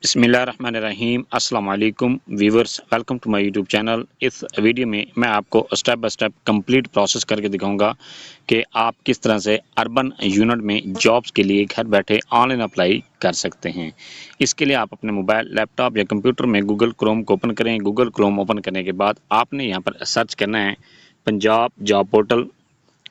बिस्मिल्लाहिर्रहमानिर्रहीम अस्सलाम वालेकुम viewers, welcome to my YouTube channel. इस वीडियो में मैं आपको step by step complete process करके दिखाऊंगा कि आप किस तरह से अर्बन यूनिट में जॉब्स के लिए घर बैठे ऑनलाइन अप्लाई कर सकते हैं। इसके लिए आप अपने मोबाइल, लैपटॉप या कंप्यूटर में गूगल क्रोम को ओपन करें। गूगल क्रोम ओपन करने के बाद आपने यहाँ पर सर्च करना है Punjab job portal.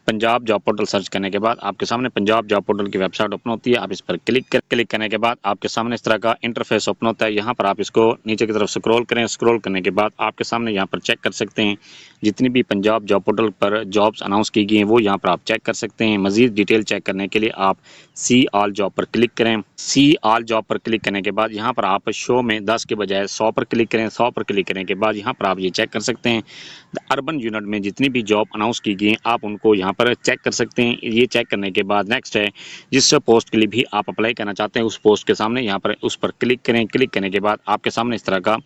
Punjab job portal search करने के बाद आपके सामने पंजाब जॉब पोर्टल की वेबसाइट ओपन होती है। आप इस पर क्लिक करने के बाद आपके सामने इस तरह का इंटरफेस ओपन होता है। यहाँ पर आप इसको नीचे की तरफ स्क्रॉल करें। स्क्रॉल करने के बाद आपके सामने यहाँ पर चेक कर सकते हैं जितनी भी पंजाब जॉब पोर्टल पर जॉब्स अनाउंस की गई हैं वो यहाँ पर आप चेक कर सकते हैं। मजीद डिटेल चेक करने के लिए आप सी ऑल जॉब पर क्लिक करें। सी ऑल जॉब पर क्लिक करने के बाद यहाँ पर आप शो में 10 के बजाय 100 पर क्लिक करें। 100 पर क्लिक करने के बाद यहाँ पर आप ये चेक कर सकते हैं अर्बन यूनिट में जितनी भी जॉब अनाउंस की गई हैं आप उनको यहाँ पर चेक कर सकते हैं। ये चेक करने के बाद नेक्स्ट है जिस पोस्ट के लिए भी आप अप्लाई करना चाहते हैं उस पोस्ट के सामने यहाँ पर उस पर क्लिक करें। क्लिक करने के बाद आपके सामने इस तरह का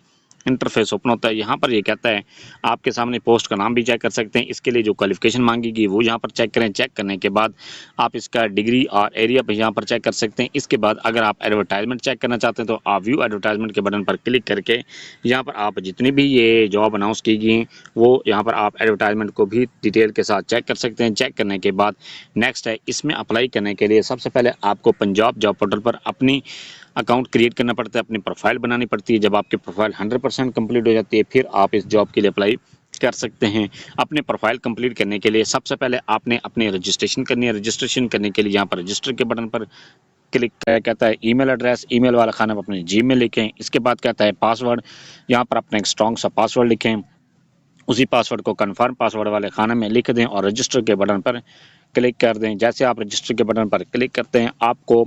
इंटरफेस ओपन होता है। यहाँ पर ये कहता है आपके सामने पोस्ट का नाम भी चेक कर सकते हैं। इसके लिए जो क्वालिफिकेशन मांगी गई वो यहाँ पर चेक करें। चेक करने के बाद आप इसका डिग्री और एरिया पर यहाँ पर चेक कर सकते हैं। इसके बाद अगर आप एडवर्टाइजमेंट चेक करना चाहते हैं तो आप व्यू एडवर्टाइजमेंट के बटन पर क्लिक करके यहाँ पर आप जितनी भी ये जॉब अनाउंस की गई हैं वो यहाँ पर आप एडवर्टाइजमेंट को भी डिटेल के साथ चेक कर सकते हैं। चेक करने के बाद नेक्स्ट है इसमें अप्लाई करने के लिए सबसे पहले आपको पंजाब जॉब पोर्टल पर अपनी अकाउंट क्रिएट करना पड़ता है, अपनी प्रोफाइल बनानी पड़ती है। जब आपकी प्रोफाइल 100% कंप्लीट हो जाती है फिर आप इस जॉब के लिए अप्लाई कर सकते हैं। अपने प्रोफाइल कंप्लीट करने के लिए सबसे पहले आपने अपनी रजिस्ट्रेशन करनी है। रजिस्ट्रेशन करने के लिए यहाँ पर रजिस्टर के बटन पर क्लिक कहता है ईमेल एड्रेस, ईमेल वाला खाना में अपने जीमेल लिखें। इसके बाद कहता है पासवर्ड, यहाँ पर अपना एक स्ट्रॉन्ग सा पासवर्ड लिखें। उसी पासवर्ड को कन्फर्म पासवर्ड वाले खाने में लिख दें और रजिस्टर के बटन पर क्लिक कर दें। जैसे आप रजिस्टर के बटन पर क्लिक करते हैं आपको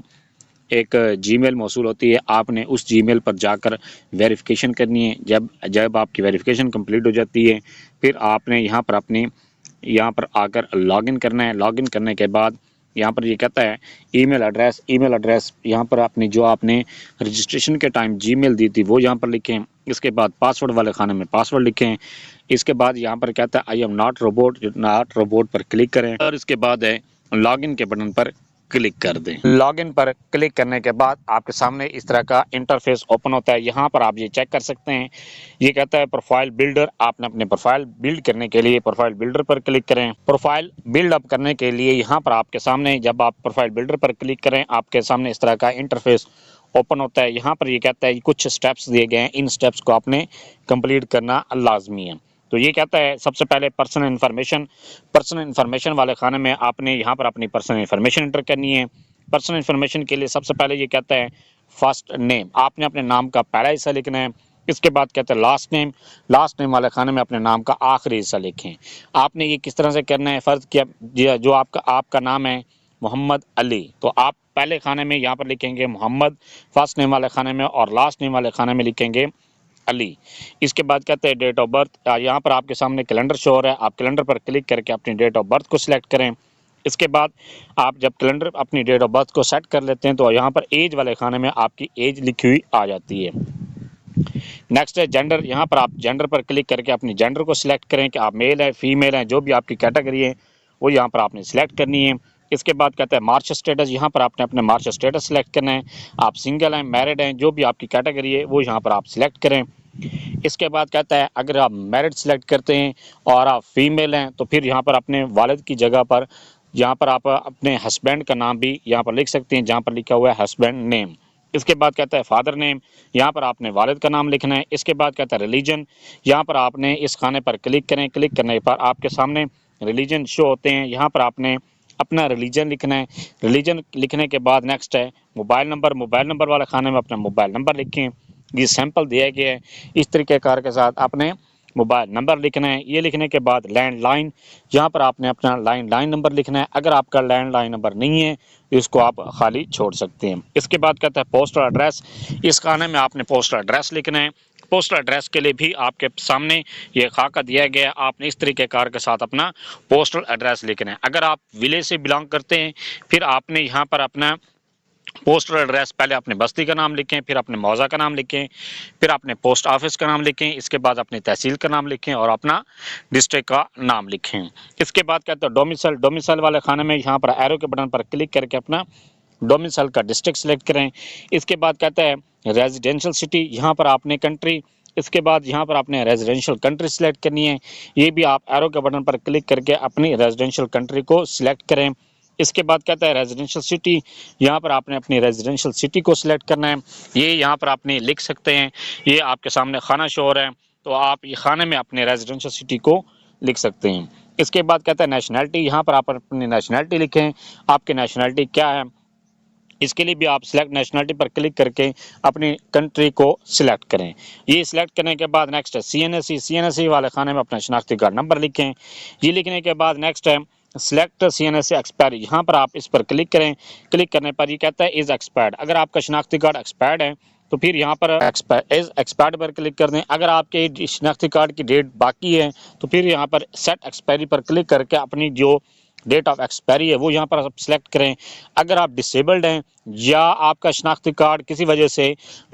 एक जीमेल मौसूल होती है। आपने उस जीमेल पर जाकर वेरिफिकेशन करनी है। जब जब आपकी वेरिफिकेशन कंप्लीट हो जाती है फिर आपने यहाँ पर आकर लॉगिन करना है। लॉगिन करने के बाद यहाँ पर ये कहता है ईमेल एड्रेस यहाँ पर आपने जो आपने रजिस्ट्रेशन के टाइम जीमेल दी थी वो यहाँ पर लिखें। इसके बाद पासवर्ड वाले खाने में पासवर्ड लिखें। इसके बाद यहाँ पर कहता है आई एम नॉट रोबोट पर क्लिक करें और इसके बाद है लॉगिन के बटन पर क्लिक कर दें। लॉगिन पर क्लिक करने के बाद आपके सामने इस तरह का इंटरफेस ओपन होता है। यहाँ पर आप ये चेक कर सकते हैं ये कहता है प्रोफाइल बिल्डर। आपने अपने प्रोफाइल बिल्ड करने के लिए प्रोफाइल बिल्डर पर क्लिक करें। प्रोफाइल बिल्ड अप करने के लिए यहाँ पर आपके सामने जब आप प्रोफाइल बिल्डर पर क्लिक करें आपके सामने इस तरह का इंटरफेस ओपन होता है। यहाँ पर ये कहता है कुछ स्टेप्स दिए गए हैं, इन स्टेप्स को आपने कंप्लीट करना लाजमी है। तो ये कहता है सबसे पहले पर्सनल इन्फॉर्मेशन वाले खाने में आपने यहाँ पर अपनी पर्सनल इन्फॉर्मेशन एंटर करनी है। पर्सनल इन्फॉर्मेशन के लिए सबसे पहले ये कहता है फर्स्ट नेम, आपने अपने नाम का पहला हिस्सा लिखना है। इसके बाद कहता है लास्ट नेम वाले खाने में अपने नाम का आखिरी हिस्सा लिखें। आपने ये किस तरह से करना है, फ़र्ज़ किया जो आपका नाम है मोहम्मद अली तो आप पहले खाने में यहाँ पर लिखेंगे मोहम्मद फर्स्ट नेम वाले खाने में और लास्ट नेम वाले खाने में लिखेंगे अली। इसके बाद कहते हैं डेट ऑफ बर्थ, यहाँ पर आपके सामने कैलेंडर शो हो रहा है। आप कैलेंडर पर क्लिक करके अपनी डेट ऑफ बर्थ को सिलेक्ट करें। इसके बाद आप जब कैलेंडर अपनी डेट ऑफ बर्थ को सेट कर लेते हैं तो यहाँ पर एज वाले खाने में आपकी एज लिखी हुई आ जाती है। नेक्स्ट है जेंडर, यहाँ पर आप जेंडर पर क्लिक करके अपनी जेंडर को सिलेक्ट करें कि आप मेल हैं फीमेल हैं, जो भी आपकी कैटेगरी है वो यहाँ पर आपने सिलेक्ट करनी है। इसके बाद कहता है मार्च स्टेटस, यहाँ पर आपने अपने मार्च स्टेटस सिलेक्ट करना है। आप सिंगल हैं मैरिड हैं, जो भी आपकी कैटेगरी है वो यहाँ पर आप सिलेक्ट करें। इसके बाद कहता है अगर आप मैरिड सिलेक्ट करते हैं और आप फीमेल हैं तो फिर यहाँ पर अपने वालिद की जगह पर यहाँ पर आप अपने हस्बैंड का नाम भी यहाँ पर लिख सकते हैं जहाँ पर लिखा हुआ है हस्बैंड नेम। इसके बाद कहता है फादर नेम, यहाँ पर आपने वालिद का नाम लिखना है। इसके बाद कहता है रिलीजन, यहाँ पर आपने इस खाने पर क्लिक करें। क्लिक करने पर आपके सामने रिलीजन शो होते हैं। यहाँ पर आपने अपना रिलीजन लिखना है। रिलीजन लिखने के बाद नेक्स्ट है मोबाइल नंबर वाले खाने में अपना मोबाइल नंबर लिखें। ये सैंपल दिया गया है, इस तरीक़ेकार के साथ आपने मोबाइल नंबर लिखना है। ये लिखने के बाद लैंडलाइन, यहाँ पर आपने अपना लैंडलाइन नंबर लिखना है। अगर आपका लैंडलाइन नंबर नहीं है तो इसको आप खाली छोड़ सकते हैं। इसके बाद कहता है पोस्टल एड्रेस, इस खाने में आपने पोस्टल एड्रेस लिखना है। पोस्टल एड्रेस के लिए भी आपके सामने ये खाका दिया गया है, आपने इस तरीक़ेकार के साथ अपना पोस्टल एड्रेस लिखना है। अगर आप विलेज से बिलोंग करते हैं फिर आपने यहाँ पर अपना पोस्टल एड्रेस पहले अपने बस्ती का नाम लिखें, फिर अपने मौज़ा का नाम लिखें, फिर अपने पोस्ट ऑफिस का नाम लिखें, इसके बाद अपनी तहसील का नाम लिखें और अपना डिस्ट्रिक्ट का नाम लिखें। इसके बाद कहते हैं डोमिसाइल वाले खाने में यहाँ पर एरो के बटन पर क्लिक करके अपना डोमिसाइल का डिस्ट्रिक्ट सेलेक्ट करें। इसके बाद कहता है रेजिडेंशियल सिटी, यहाँ पर आपने कंट्री, इसके बाद यहाँ पर आपने रेजिडेंशियल कंट्री सिलेक्ट करनी है। ये भी आप एरो के बटन पर क्लिक करके अपनी रेजिडेंशियल कंट्री को सिलेक्ट करें। इसके बाद कहता है रेजिडेंशियल सिटी, यहाँ पर आपने अपनी रेजिडेंशियल सिटी को सिलेक्ट करना है। ये यहाँ पर आपने लिख सकते हैं, ये आपके सामने खाना शो हो रहा है, तो आप ये खाने में अपने रेजिडेंशियल सिटी को लिख सकते हैं। इसके बाद कहता है नेशनैलिटी, यहाँ पर आप अपनी नेशनैलिटी लिखें, आपकी नेशनैलिटी क्या है। इसके लिए भी आप सिलेक्ट नेशनलिटी पर क्लिक करके अपनी कंट्री को सिलेक्ट करें। ये सिलेक्ट करने के बाद नेक्स्ट है सीएनएसई वाले खाने में अपना शनाख्ती कार्ड नंबर लिखें। ये लिखने के बाद नेक्स्ट है सिलेक्ट सीएनएसई एक्सपायरी, यहाँ पर आप इस पर क्लिक करें। क्लिक करने पर ये कहता है इज एक्सपायर्ड, अगर आपका शनाख्ती कार्ड एक्सपायर्ड है तो फिर यहाँ पर इज एक्सपायर्ड पर क्लिक कर दें। अगर आपके शनाख्ती कार्ड की डेट बाकी है तो फिर यहाँ पर सेट एक्सपायरी पर क्लिक करके अपनी जो डेट ऑफ एक्सपायरी है वो यहाँ पर आप सिलेक्ट करें। अगर आप डिसेबल्ड हैं या आपका शनाख्ती कार्ड किसी वजह से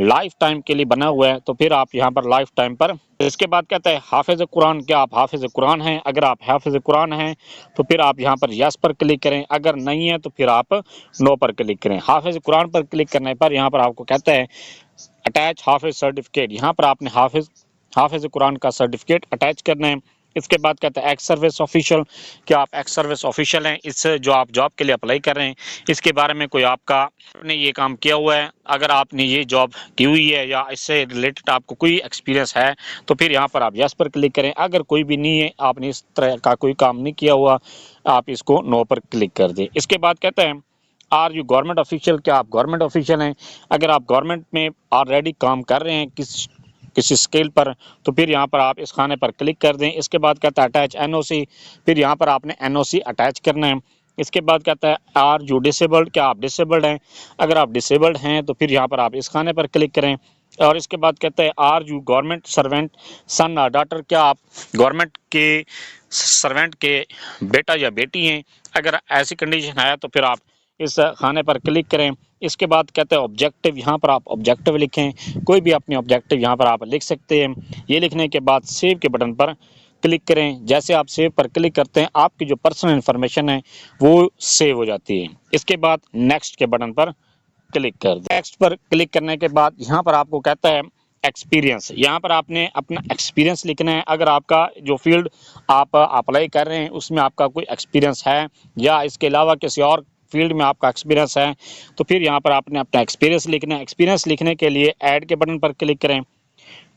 लाइफ टाइम के लिए बना हुआ है तो फिर आप यहाँ पर लाइफ टाइम पर। इसके बाद कहता है हाफिज कुरान, क्या आप हाफिज कुरान हैं। अगर आप हाफिज कुरान हैं तो फिर आप यहाँ पर यस पर क्लिक करें, अगर नहीं है तो फिर आप नो पर क्लिक करें। हाफिज कुरान पर क्लिक करने पर यहाँ पर आपको कहता है अटैच हाफिज सर्टिफिकेट, यहाँ पर आपने हाफिज कुरान का सर्टिफिकेट अटैच करना है। इसके बाद कहता है एक्स सर्विस ऑफिशियल, क्या आप एक्स सर्विस ऑफिशियल हैं, इस जो आप जॉब के लिए अप्लाई कर रहे हैं इसके बारे में कोई आपने ये काम किया हुआ है। अगर आपने ये जॉब की हुई है या इससे रिलेटेड आपको कोई एक्सपीरियंस है तो फिर यहाँ पर आप यस पर क्लिक करें। अगर कोई भी नहीं है, आपने इस तरह का कोई काम नहीं किया हुआ, आप इसको नो पर क्लिक कर दें। इसके बाद कहता है आर यू गवर्नमेंट ऑफिशियल, क्या आप गवर्नमेंट ऑफिशियल हैं। अगर आप गवर्नमेंट में ऑलरेडी काम कर रहे हैं किसी स्केल पर तो फिर यहाँ पर आप इस खाने पर क्लिक कर दें। इसके बाद कहता है अटैच एनओसी, फिर यहाँ पर आपने एनओसी अटैच करना है। इसके बाद कहता है आर यू डिसेबल्ड, क्या आप डिसेबल्ड हैं। अगर आप डिसेबल्ड हैं तो फिर यहाँ पर आप इस खाने पर क्लिक करें। और इसके बाद कहता है आर यू गवर्नमेंट सर्वेंट सन और डॉटर, क्या आप गवर्नमेंट के सर्वेंट के बेटा या बेटी हैं। अगर ऐसी कंडीशन है तो फिर आप इस खाने पर क्लिक करें। इसके बाद कहते हैं ऑब्जेक्टिव, यहाँ पर आप ऑब्जेक्टिव लिखें, कोई भी अपनी ऑब्जेक्टिव यहाँ पर आप लिख सकते हैं। ये लिखने के बाद सेव के बटन पर क्लिक करें। जैसे आप सेव पर क्लिक करते हैं आपकी जो पर्सनल इन्फॉर्मेशन है वो सेव हो जाती है। इसके बाद नेक्स्ट के बटन पर क्लिक कर दें। नेक्स्ट पर क्लिक करने के बाद यहाँ पर आपको कहता है एक्सपीरियंस, यहाँ पर आपने अपना एक्सपीरियंस लिखना है। अगर आपका जो फील्ड आप अप्लाई कर रहे हैं उसमें आपका कोई एक्सपीरियंस है या इसके अलावा किसी और फील्ड में आपका एक्सपीरियंस है तो फिर यहाँ पर आपने अपना एक्सपीरियंस लिखना है। एक्सपीरियंस लिखने के लिए ऐड के बटन पर क्लिक करें।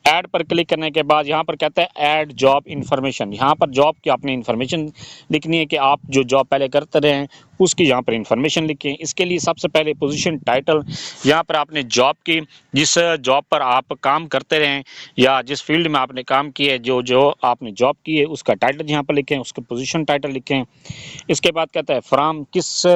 ऐड पर क्लिक करने के बाद यहाँ पर कहता है ऐड जॉब इन्फॉर्मेशन, यहाँ पर जॉब की आपने इन्फॉर्मेशन लिखनी है कि आप जो जॉब पहले करते रहे हैं उसकी यहाँ पर इन्फॉर्मेशन लिखें। इसके लिए सबसे पहले पोजीशन टाइटल, यहाँ पर आपने जॉब की जिस जॉब पर आप काम करते रहे या जिस फील्ड में आपने काम किया है जो आपने जॉब की है उसका टाइटल यहाँ पर लिखें, उसका पोजीशन टाइटल लिखें। इसके बाद कहता है फ्रॉम, किस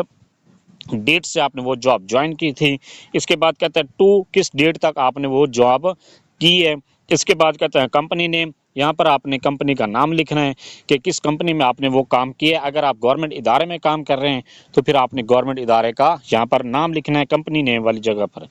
डेट से आपने वो जॉब ज्वाइन की थी। इसके बाद कहता है टू, किस डेट तक आपने वो जॉब की है। इसके बाद कहता है कंपनी नेम, यहाँ पर आपने कंपनी का नाम लिखना है कि किस कंपनी में आपने वो काम किया है। अगर आप गवर्नमेंट इदारे में काम कर रहे हैं तो फिर आपने गवर्नमेंट इदारे का यहाँ पर नाम लिखना है कंपनी नेम वाली जगह पर।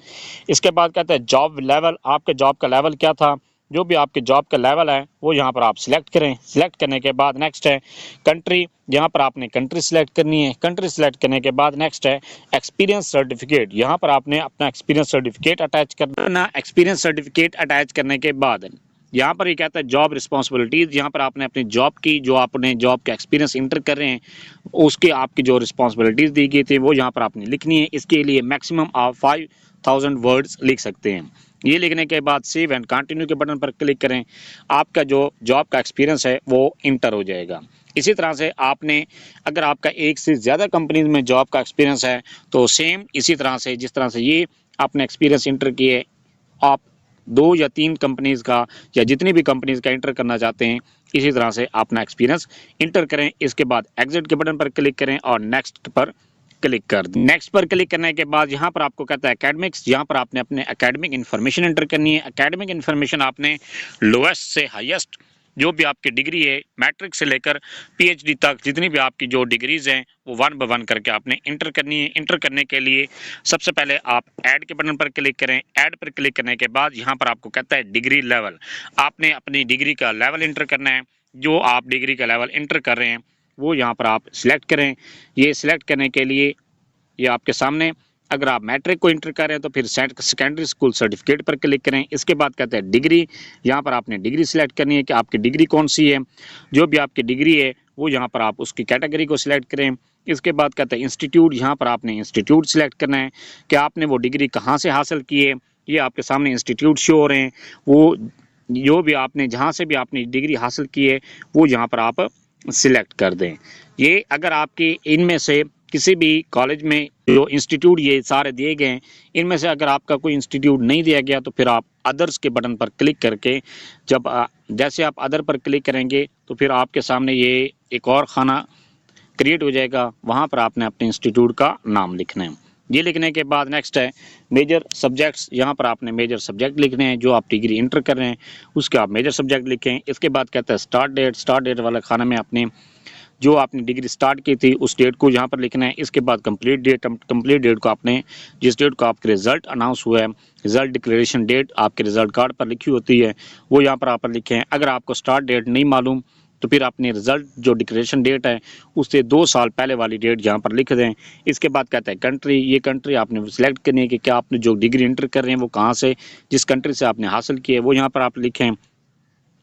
इसके बाद कहता है जॉब लेवल, आपके जॉब का लेवल क्या था, जो भी आपके जॉब का लेवल है वो यहाँ पर आप सिलेक्ट करें। सिलेक्ट करने के बाद नेक्स्ट है कंट्री, यहाँ पर आपने कंट्री सिलेक्ट करनी है। कंट्री सिलेक्ट करने के बाद नेक्स्ट है एक्सपीरियंस सर्टिफिकेट, यहाँ पर आपने अपना एक्सपीरियंस सर्टिफिकेट अटैच करना। एक्सपीरियंस सर्टिफिकेट अटैच करने के बाद यहाँ पर ये कहता है जॉब रिस्पॉन्सिबिलिटीज़, यहाँ पर आपने अपनी जॉब की जो आपने जॉब का एक्सपीरियंस इंटर कर रहे हैं उसकी आपकी जो रिस्पॉन्सिबिलिटीज़ दी गई थी वो यहाँ पर आपने लिखनी है। इसके लिए मैक्सिमम आप 5000 वर्ड्स लिख सकते हैं। ये लिखने के बाद सेव एंड कंटिन्यू के बटन पर क्लिक करें, आपका जो जॉब का एक्सपीरियंस है वो इंटर हो जाएगा। इसी तरह से आपने अगर आपका एक से ज़्यादा कंपनीज में जॉब का एक्सपीरियंस है तो सेम इसी तरह से जिस तरह से ये आपने एक्सपीरियंस इंटर किए आप 2 या 3 कंपनीज का या जितनी भी कंपनीज का इंटर करना चाहते हैं इसी तरह से अपना एक्सपीरियंस इंटर करें। इसके बाद एग्जिट के बटन पर क्लिक करें और नेक्स्ट पर क्लिक कर दें। नेक्स्ट पर क्लिक करने के बाद यहाँ पर आपको कहता है एकेडमिक्स, यहाँ पर आपने अपने एकेडमिक इन्फॉर्मेशन एंटर करनी है। एकेडमिक इन्फॉर्मेशन आपने लोएस्ट से हाईएस्ट जो भी आपकी डिग्री है मैट्रिक से लेकर पीएचडी तक जितनी भी आपकी जो डिग्रीज हैं वो 1 बाय 1 करके आपने इंटर करनी है। इंटर करने के लिए सबसे पहले आप ऐड के बटन पर क्लिक करें। ऐड पर क्लिक करने के बाद यहाँ पर आपको कहता है डिग्री लेवल, आपने अपनी डिग्री का लेवल इंटर करना है। जो आप डिग्री का लेवल इंटर कर रहे हैं वो यहाँ पर आप सिलेक्ट करें। ये सिलेक्ट करने के लिए ये आपके सामने अगर आप मैट्रिक को इंटर कर रहे हैं तो फिर सेकेंडरी स्कूल सर्टिफिकेट पर क्लिक करें। इसके बाद कहते हैं डिग्री, यहाँ पर आपने डिग्री सिलेक्ट करनी है कि आपकी डिग्री कौन सी है। जो भी आपकी डिग्री है वो यहाँ पर आप उसकी कैटेगरी को सिलेक्ट करें। इसके बाद कहते हैं इंस्टीट्यूट, यहाँ पर आपने इंस्टीट्यूट सिलेक्ट करना है कि आपने वो डिग्री कहाँ से हासिल की है। ये आपके सामने इंस्टीट्यूट शो हो रहे हैं, वो जो भी आपने जहाँ से भी आपने डिग्री हासिल की है वो यहाँ पर आप सिलेक्ट कर दें। ये अगर आपके इनमें से किसी भी कॉलेज में जो इंस्टीट्यूट ये सारे दिए गए हैं, इनमें से अगर आपका कोई इंस्टीट्यूट नहीं दिया गया तो फिर आप अदर्स के बटन पर क्लिक करके जब जैसे आप अदर पर क्लिक करेंगे तो फिर आपके सामने ये एक और खाना क्रिएट हो जाएगा, वहाँ पर आपने अपने इंस्टीट्यूट का नाम लिखना है। ये लिखने के बाद नेक्स्ट है मेजर सब्जेक्ट्स, यहाँ पर आपने मेजर सब्जेक्ट लिखने हैं। जो आप डिग्री इंटर कर रहे हैं उसके आप मेजर सब्जेक्ट लिखें। इसके बाद कहता है स्टार्ट डेट वाला खाना में आपने जो आपने डिग्री स्टार्ट की थी उस डेट को यहाँ पर लिखना है। इसके बाद कंप्लीट डेट को आपने जिस डेट को आपके रिजल्ट अनाउंस हुआ है, रिजल्ट डिक्लेरेशन डेट आपके रिजल्ट कार्ड पर लिखी होती है, वो यहाँ पर आप लिखें। अगर आपको स्टार्ट डेट नहीं मालूम तो फिर अपने रिजल्ट जो डिक्लेरेशन डेट है उससे 2 साल पहले वाली डेट यहाँ पर लिख दें। इसके बाद कहता है कंट्री, ये कंट्री आपने सिलेक्ट करनी है कि क्या आपने जो डिग्री इंटर कर रहे हैं वो कहाँ से, जिस कंट्री से आपने हासिल की है वो यहाँ पर आप लिखें।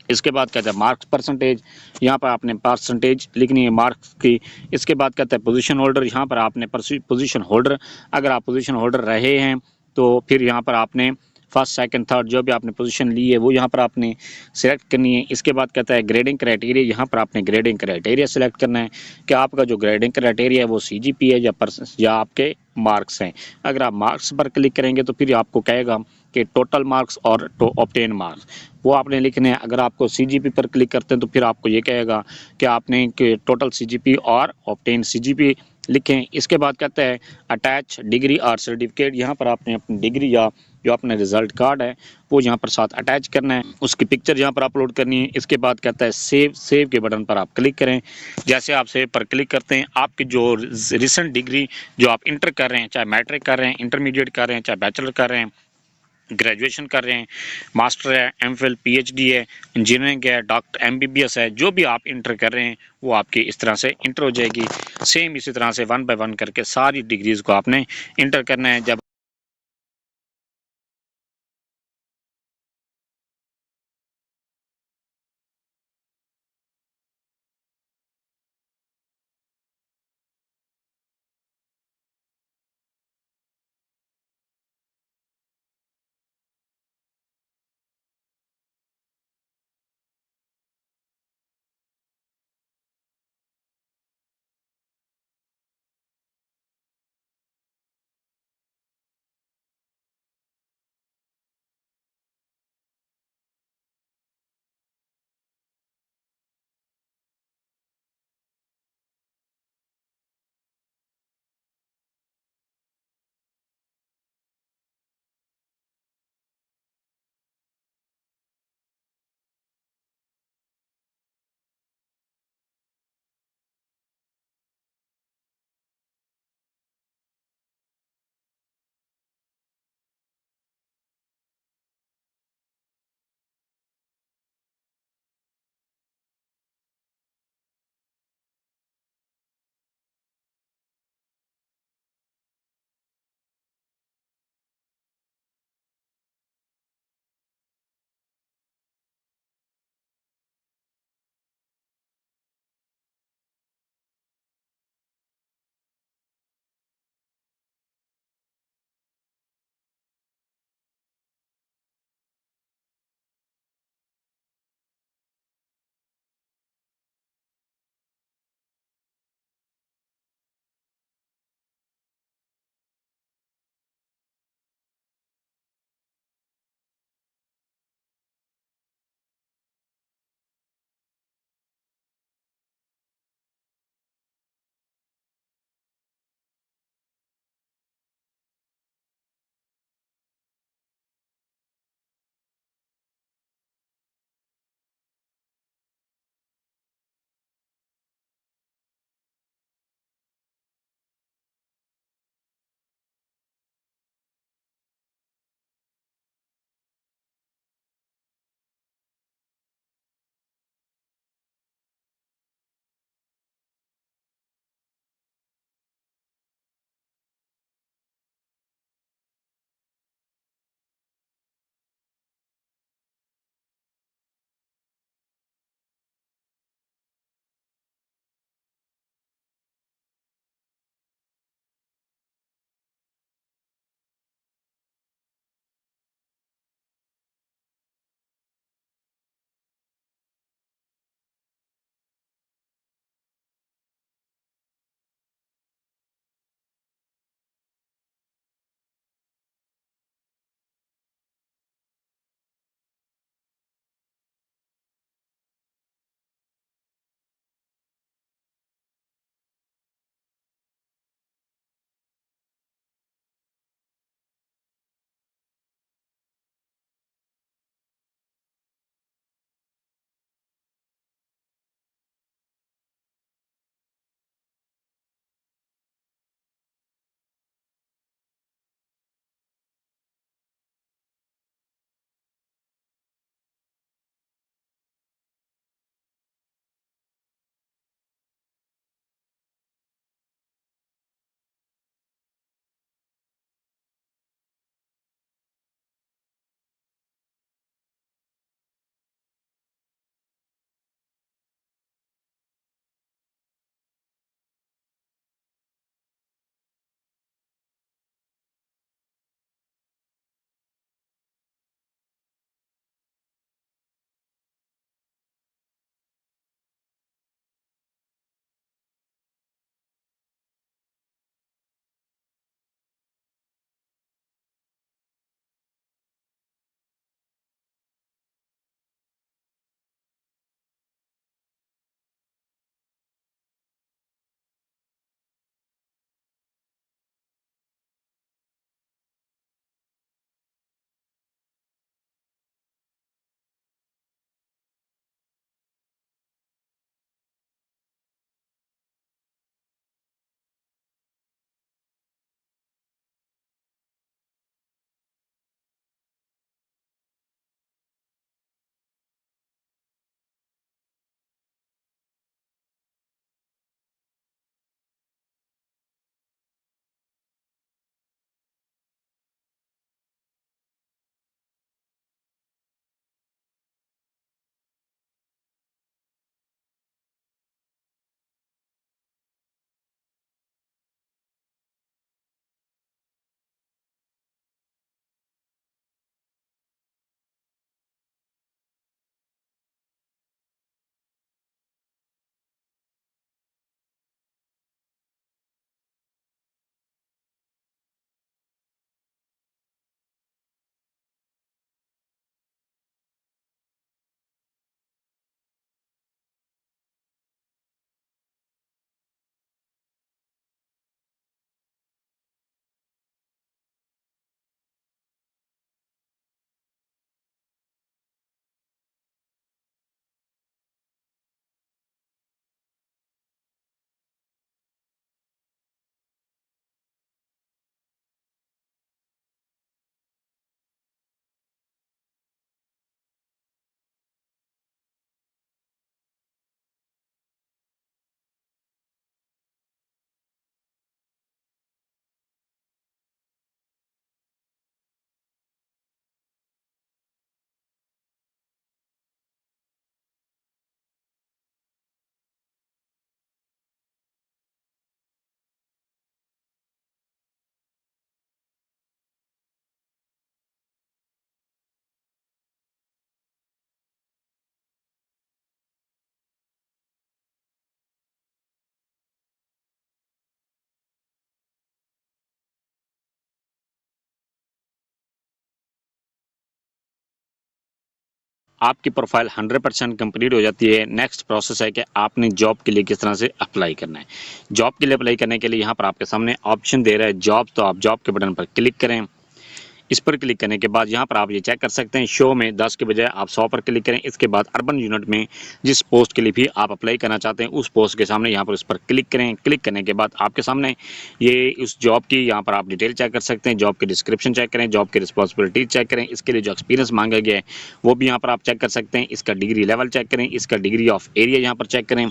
इसके बाद कहता है मार्क्स परसेंटेज, यहाँ पर आपने परसेंटेज लिखनी है मार्क्स की। इसके बाद कहता है पोजीशन होल्डर, यहाँ पर आपने पोजीशन होल्डर, अगर आप पोजीशन होल्डर रहे हैं तो फिर यहाँ पर आपने फर्स्ट सेकंड थर्ड जो भी आपने पोजीशन ली है वो यहाँ पर आपने सेलेक्ट करनी है। इसके बाद कहता है ग्रेडिंग क्राइटेरिया, यहाँ पर आपने ग्रेडिंग क्राइटेरिया सेलेक्ट करना है कि आपका जो ग्रेडिंग क्राइटेरिया है वो सीजीपी है या आपके मार्क्स हैं। अगर आप मार्क्स पर क्लिक करेंगे तो फिर आपको कहेगा कि टोटल मार्क्स और ऑब्टेन मार्क्स वो आपने लिखने हैं। अगर आपको सीजीपी पर क्लिक करते हैं तो फिर आपको ये कहेगा कि आपने टोटल सीजीपी और ऑब्टेन सीजीपी लिखें। इसके बाद कहता है अटैच डिग्री और सर्टिफिकेट, यहाँ पर आपने अपनी डिग्री या जो अपना रिजल्ट कार्ड है वो यहाँ पर साथ अटैच करना है, उसकी पिक्चर यहाँ पर अपलोड करनी है। इसके बाद कहता है सेव के बटन पर आप क्लिक करें। जैसे आप सेव पर क्लिक करते हैं आपकी जो रिसेंट डिग्री जो आप इंटर कर रहे हैं, चाहे मैट्रिक कर रहे हैं, इंटरमीडिएट कर रहे हैं, चाहे बैचलर कर रहे हैं, ग्रेजुएशन कर रहे हैं, मास्टर है, एमफिल, पीएचडी है, इंजीनियरिंग है, डॉक्टर एमबीबीएस है, जो भी आप इंटर कर रहे हैं वो आपकी इस तरह से इंटर हो जाएगी। सेम इसी तरह से 1 बाय 1 करके सारी डिग्रीज को आपने इंटर करना है। जब आपकी प्रोफाइल 100% कंप्लीट हो जाती है। नेक्स्ट प्रोसेस है कि आपने जॉब के लिए किस तरह से अप्लाई करना है। जॉब के लिए अप्लाई करने के लिए यहाँ पर आपके सामने ऑप्शन दे रहा है जॉब, तो आप जॉब के बटन पर क्लिक करें। इस पर क्लिक करने के बाद यहाँ पर आप ये चेक कर सकते हैं, शो में 10 के बजाय आप 100 पर क्लिक करें। इसके बाद अर्बन यूनिट में जिस पोस्ट के लिए भी आप अप्लाई करना चाहते हैं उस पोस्ट के सामने यहाँ पर उस पर क्लिक करें। क्लिक करने के बाद आपके सामने ये उस जॉब की यहाँ पर आप डिटेल चेक कर सकते हैं, जॉब की डिस्क्रिप्शन चेक करें, जॉब की रिस्पॉन्सिबिलिटी चेक करें, इसके लिए जो एक्सपीरियंस मांगा गया है वो भी यहाँ पर आप चेक कर सकते हैं, इसका डिग्री लेवल चेक करें, इसका डिग्री ऑफ एरिया यहाँ पर चेक करें।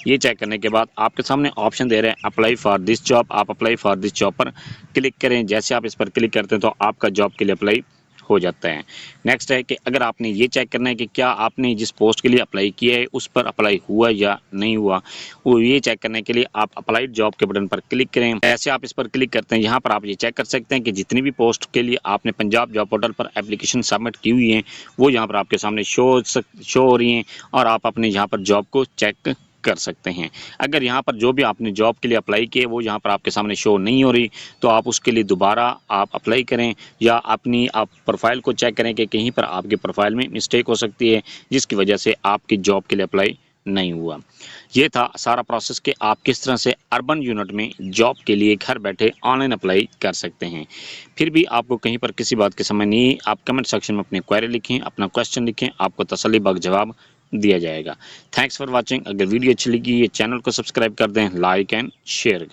ये चेक करने के बाद आपके सामने ऑप्शन दे रहे हैं अप्लाई फॉर दिस जॉब, आप अप्लाई फॉर दिस जॉब पर क्लिक करें। जैसे आप इस पर क्लिक करते हैं तो आपका जॉब के लिए अप्लाई हो जाता है। नेक्स्ट है कि अगर आपने ये चेक करना है कि क्या आपने जिस पोस्ट के लिए अप्लाई किया है उस पर अप्लाई हुआ या नहीं हुआ, वो ये चेक करने के लिए आप अप्लाइड जॉब के बटन पर क्लिक करें। ऐसे आप इस पर क्लिक करते हैं, यहाँ पर आप ये चेक कर सकते हैं कि जितनी भी पोस्ट के लिए आपने पंजाब जॉब पोर्टल पर एप्लीकेशन सबमिट की हुई है वो यहाँ पर आपके सामने शो हो रही हैं और आप अपने यहाँ पर जॉब को चेक कर सकते हैं। अगर यहाँ पर जो भी आपने जॉब के लिए अप्लाई किए वो यहाँ पर आपके सामने शो नहीं हो रही तो आप उसके लिए दोबारा आप अप्लाई करें या अपनी आप प्रोफाइल को चेक करें कि कहीं पर आपके प्रोफाइल में मिस्टेक हो सकती है जिसकी वजह से आपकी जॉब के लिए अप्लाई नहीं हुआ। ये था सारा प्रोसेस कि आप किस तरह से अर्बन यूनिट में जॉब के लिए घर बैठे ऑनलाइन अप्लाई कर सकते हैं। फिर भी आपको कहीं पर किसी बात की समझ नहीं, आप कमेंट सेक्शन में अपनी क्वेरी लिखें, अपना क्वेश्चन लिखें, आपको तसल्लीबख्श जवाब दिया जाएगा। Thanks for watching. अगर वीडियो अच्छी लगी ये चैनल को सब्सक्राइब कर दें, लाइक एंड शेयर।